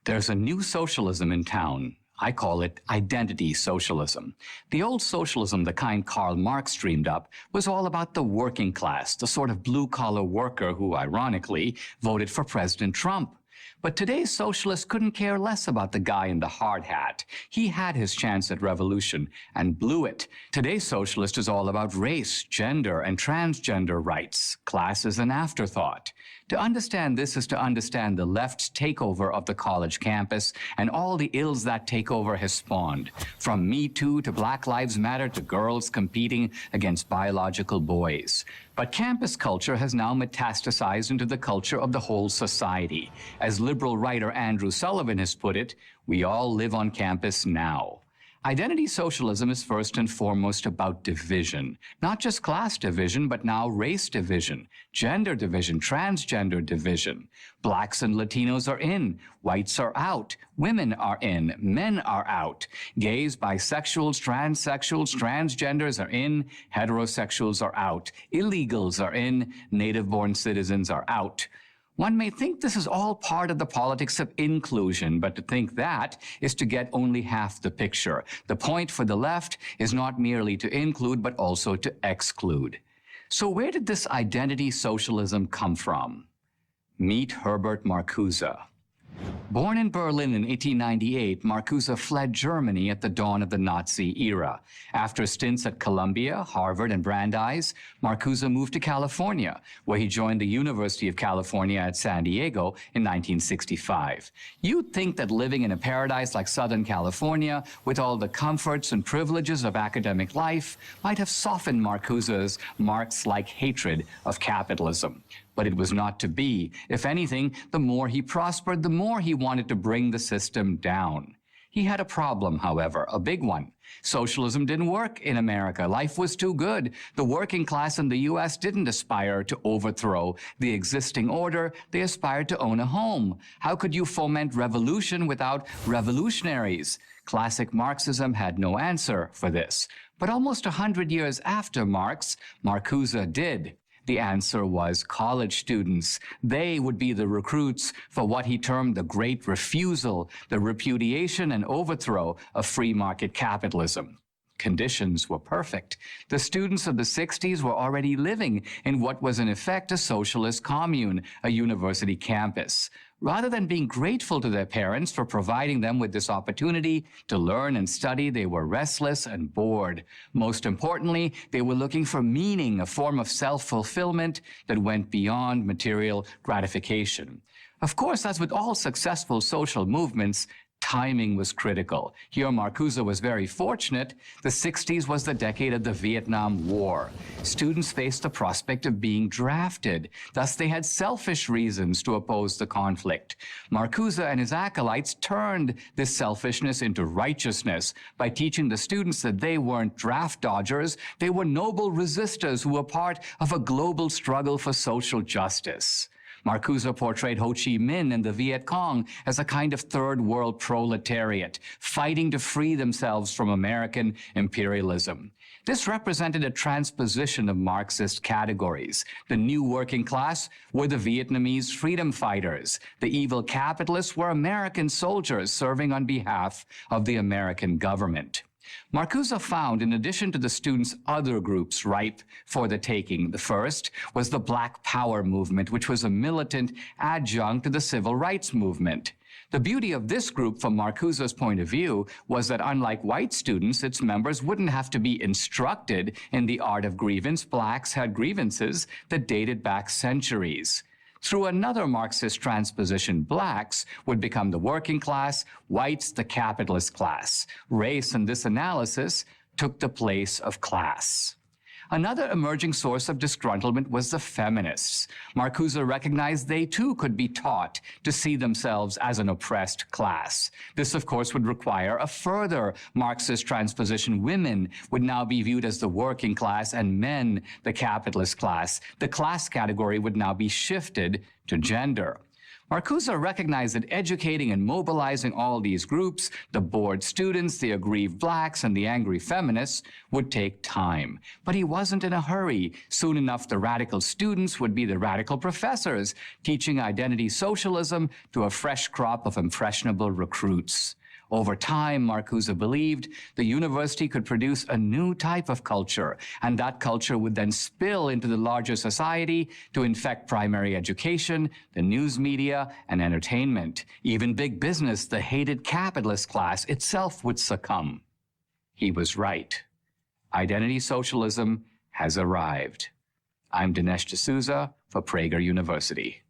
There's a new socialism in town. I call it identity socialism. The old socialism, the kind Karl Marx dreamed up, was all about the working class, the sort of blue-collar worker who, ironically, voted for President Trump. But today's socialists couldn't care less about the guy in the hard hat. He had his chance at revolution and blew it. Today's socialist is all about race, gender, and transgender rights. Class is an afterthought. To understand this is to understand the left's takeover of the college campus and all the ills that takeover has spawned, from Me Too to Black Lives Matter to girls competing against biological boys. But campus culture has now metastasized into the culture of the whole society. As liberal writer Andrew Sullivan has put it, we all live on campus now. Identity socialism is first and foremost about division, not just class division, but now race division, gender division, transgender division. Blacks and Latinos are in, whites are out, women are in, men are out. Gays, bisexuals, transsexuals, transgenders are in, heterosexuals are out, illegals are in, native-born citizens are out. One may think this is all part of the politics of inclusion, but to think that is to get only half the picture. The point for the left is not merely to include, but also to exclude. So where did this identity socialism come from? Meet Herbert Marcuse. Born in Berlin in 1898, Marcuse fled Germany at the dawn of the Nazi era. After stints at Columbia, Harvard, and Brandeis, Marcuse moved to California, where he joined the University of California at San Diego in 1965. You'd think that living in a paradise like Southern California, with all the comforts and privileges of academic life, might have softened Marcuse's Marx-like hatred of capitalism. But it was not to be. If anything, the more he prospered, the more he wanted to bring the system down. He had a problem, however, a big one. Socialism didn't work in America. Life was too good. The working class in the U.S. didn't aspire to overthrow the existing order. They aspired to own a home. How could you foment revolution without revolutionaries? Classic Marxism had no answer for this. But almost 100 years after Marx, Marcuse did. The answer was college students. They would be the recruits for what he termed the Great Refusal, the repudiation and overthrow of free market capitalism. Conditions were perfect. The students of the 60s were already living in what was in effect a socialist commune, a university campus. Rather than being grateful to their parents for providing them with this opportunity to learn and study, they were restless and bored. Most importantly, they were looking for meaning, a form of self-fulfillment that went beyond material gratification. Of course, as with all successful social movements, timing was critical. Here, Marcuse was very fortunate. The 60s was the decade of the Vietnam War. Students faced the prospect of being drafted. Thus, they had selfish reasons to oppose the conflict. Marcuse and his acolytes turned this selfishness into righteousness by teaching the students that they weren't draft dodgers, they were noble resistors who were part of a global struggle for social justice. Marcuse portrayed Ho Chi Minh and the Viet Cong as a kind of third world proletariat, fighting to free themselves from American imperialism. This represented a transposition of Marxist categories. The new working class were the Vietnamese freedom fighters. The evil capitalists were American soldiers serving on behalf of the American government. Marcuse found, in addition to the students, other groups ripe for the taking. The first was the Black Power movement, which was a militant adjunct to the civil rights movement. The beauty of this group, from Marcuse's point of view, was that unlike white students, its members wouldn't have to be instructed in the art of grievance. Blacks had grievances that dated back centuries. Through another Marxist transposition, blacks would become the working class, whites the capitalist class. Race in this analysis took the place of class. Another emerging source of disgruntlement was the feminists. Marcuse recognized they too could be taught to see themselves as an oppressed class. This, of course, would require a further Marxist transposition. Women would now be viewed as the working class and men the capitalist class. The class category would now be shifted to gender. Marcuse recognized that educating and mobilizing all these groups, the bored students, the aggrieved blacks, and the angry feminists, would take time. But he wasn't in a hurry. Soon enough, the radical students would be the radical professors, teaching identity socialism to a fresh crop of impressionable recruits. Over time, Marcuse believed the university could produce a new type of culture, and that culture would then spill into the larger society to infect primary education, the news media, and entertainment. Even big business, the hated capitalist class itself, would succumb. He was right. Identity socialism has arrived. I'm Dinesh D'Souza for Prager University.